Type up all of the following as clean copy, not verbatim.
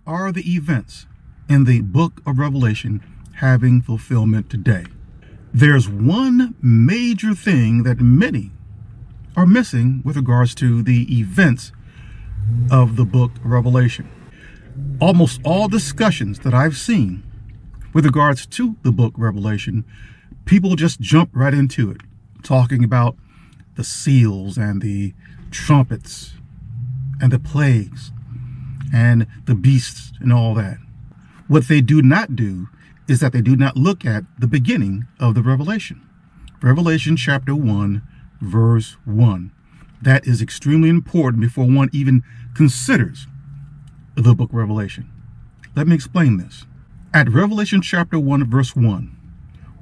are the events in the book of Revelation having fulfillment today? There's one major thing that many are missing with regards to the events of the book of Revelation. Almost all discussions that I've seen with regards to the book of Revelation, people just jump right into it, talking about the seals and the trumpets and the plagues and the beasts and all that. What they do not do is that they do not look at the beginning of the Revelation. Revelation chapter 1, verse 1. That is extremely important before one even considers the book of Revelation. Let me explain this. At Revelation chapter 1, verse 1,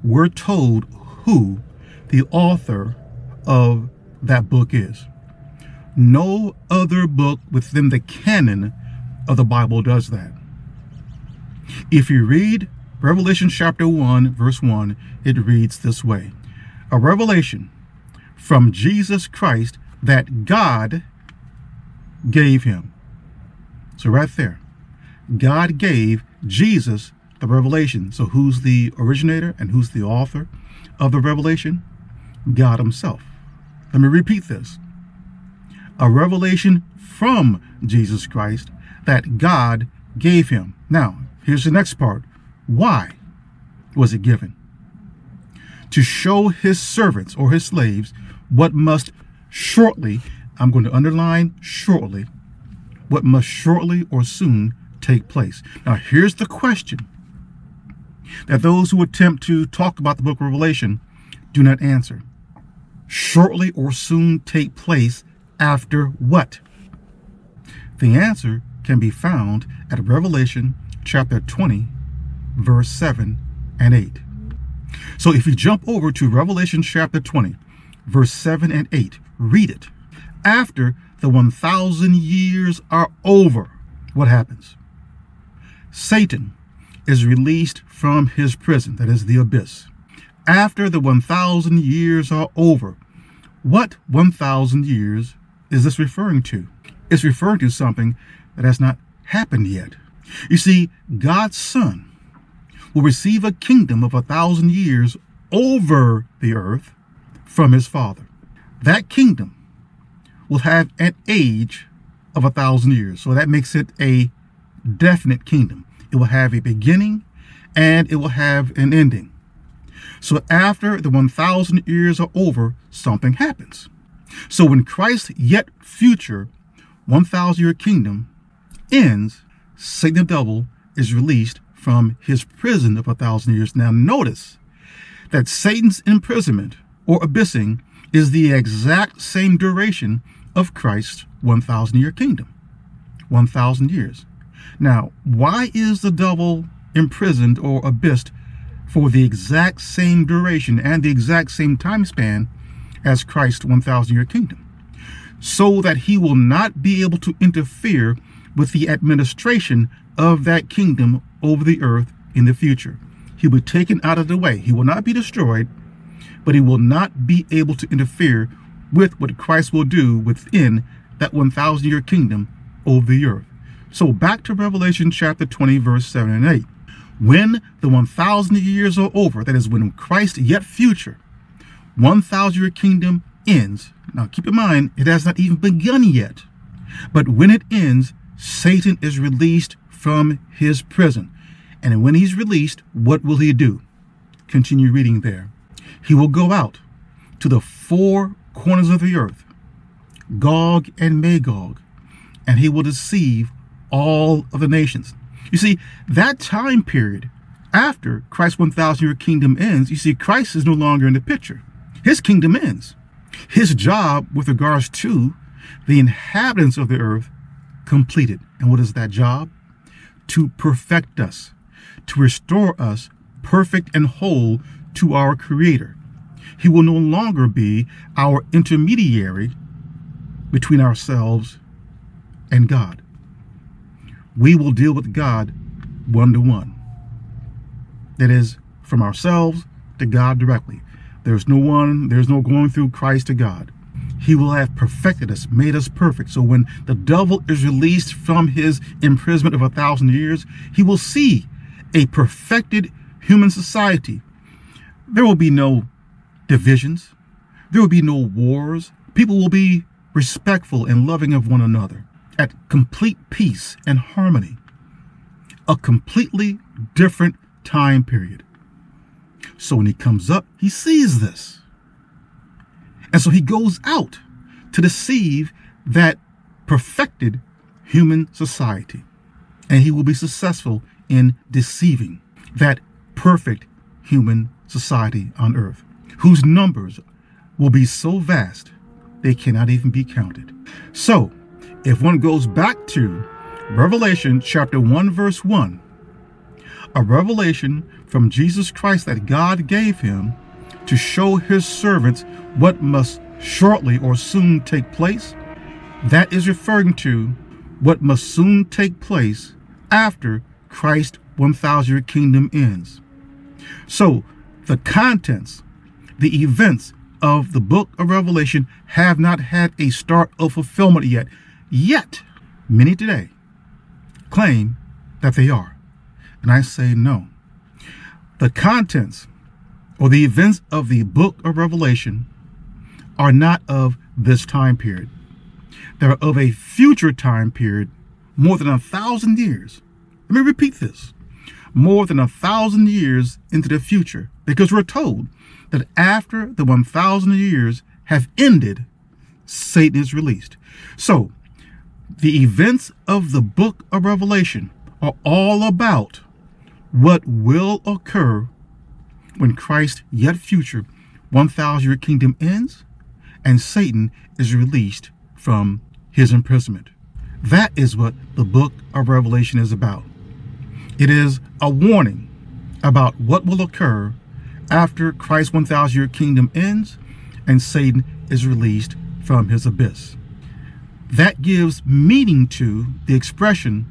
we're told who the author of that book is. No other book within the canon of the Bible does that. If you read Revelation chapter 1, verse 1, it reads this way: a revelation from Jesus Christ that God gave him. So right there, God gave Jesus the revelation. So who's the originator and who's the author of the revelation? God himself. Let me repeat this. A revelation from Jesus Christ that God gave him. Now, here's the next part. Why was it given? To show his servants or his slaves what must shortly, I'm going to underline shortly, what must shortly or soon take place. Now, here's the question that those who attempt to talk about the book of Revelation do not answer. Shortly or soon take place after what? The answer can be found at Revelation chapter 20, verse 7 and 8. So if you jump over to Revelation chapter 20, verse 7 and 8, read it. After the 1,000 years are over, what happens? Satan is released from his prison, that is the abyss. After the 1,000 years are over, what 1,000 years is this referring to? It's referring to something that has not happened yet. You see, God's Son will receive a kingdom of 1,000 years over the earth from his Father. That kingdom will have an age of 1,000 years. So that makes it a definite kingdom. It will have a beginning and it will have an ending. So after the 1,000 years are over, something happens. So when Christ's yet future 1,000-year kingdom ends, Satan the devil is released from his prison of 1,000 years. Now notice that Satan's imprisonment or abyssing is the exact same duration of Christ's 1,000-year kingdom. 1,000 years. Now, why is the devil imprisoned or abyssed for the exact same duration and the exact same time span as Christ's 1,000-year kingdom? So that he will not be able to interfere with the administration of that kingdom over the earth in the future. He will be taken out of the way. He will not be destroyed, but he will not be able to interfere with what Christ will do within that 1,000-year kingdom over the earth. So back to Revelation chapter 20, verse 7 and 8. When the 1,000 years are over, that is when Christ yet future 1,000-year kingdom ends. Now keep in mind, it has not even begun yet. But when it ends, Satan is released from his prison. And when he's released, what will he do? Continue reading there. He will go out to the four corners of the earth, Gog and Magog, and he will deceive all of the nations. You see, that time period after Christ's 1,000-year kingdom ends, you see, Christ is no longer in the picture. His kingdom ends. His job with regards to the inhabitants of the earth completed. And what is that job? To perfect us, to restore us perfect and whole to our Creator. He will no longer be our intermediary between ourselves and God. We will deal with God one-to-one. That is, from ourselves to God directly. There's no going through Christ to God. He will have perfected us, made us perfect. So when the devil is released from his imprisonment of 1,000 years, he will see a perfected human society. There will be no divisions. There will be no wars. People will be respectful and loving of one another, at complete peace and harmony. A completely different time period. So when he comes up, he sees this. And so he goes out to deceive that perfected human society. And he will be successful in deceiving that perfect human society on earth, whose numbers will be so vast they cannot even be counted. So if one goes back to Revelation chapter 1 verse 1, a revelation from Jesus Christ that God gave him to show his servants what must shortly or soon take place, that is referring to what must soon take place after Christ's 1,000-year kingdom ends. So the contents, the events of the book of Revelation have not had a start of fulfillment yet. Yet, many today claim that they are. And I say no. The contents or the events of the book of Revelation are not of this time period. They're of a future time period, more than 1,000 years. Let me repeat this. More than 1,000 years into the future, because we're told that after the 1,000 years have ended, Satan is released. So the events of the book of Revelation are all about what will occur when Christ's yet future 1,000-year kingdom ends and Satan is released from his imprisonment. That is what the book of Revelation is about. It is a warning about what will occur after Christ's 1,000-year kingdom ends and Satan is released from his abyss. That gives meaning to the expression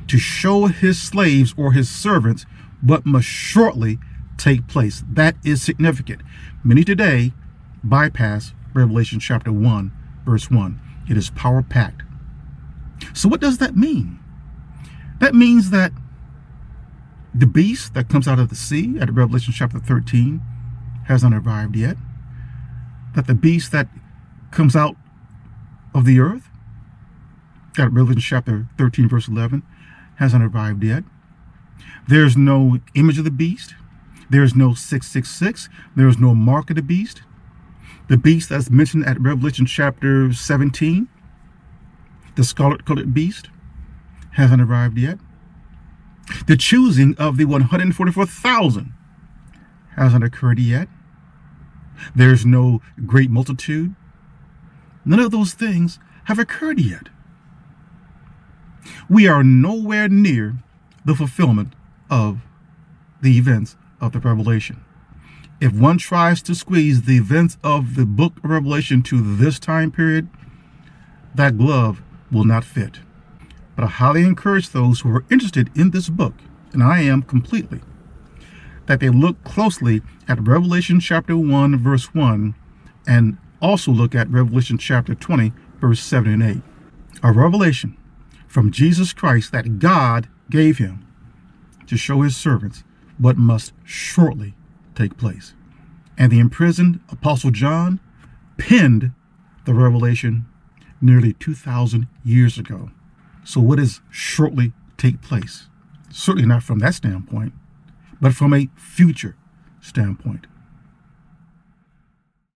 to show his slaves or his servants what must shortly take place. That is significant. Many today bypass Revelation chapter 1, verse 1. It is power-packed. So what does that mean? That means that the beast that comes out of the sea at Revelation chapter 13 hasn't arrived yet. That the beast that comes out of the earth at Revelation chapter 13 verse 11 hasn't arrived yet. There's no image of the beast. There's no 666. There's no mark of the beast. The beast that's mentioned at Revelation chapter 17, the scarlet-colored beast, hasn't arrived yet. The choosing of the 144,000 hasn't occurred yet. There's no great multitude. None of those things have occurred yet. We are nowhere near the fulfillment of the events of the Revelation. If one tries to squeeze the events of the book of Revelation to this time period, that glove will not fit. But I highly encourage those who are interested in this book, and I am completely, that they look closely at Revelation chapter 1, verse 1, and also look at Revelation chapter 20, verse 7 and 8. A revelation from Jesus Christ that God gave him to show his servants what must shortly take place. And the imprisoned Apostle John penned the revelation nearly 2,000 years ago. So what does shortly take place? Certainly not from that standpoint, but from a future standpoint.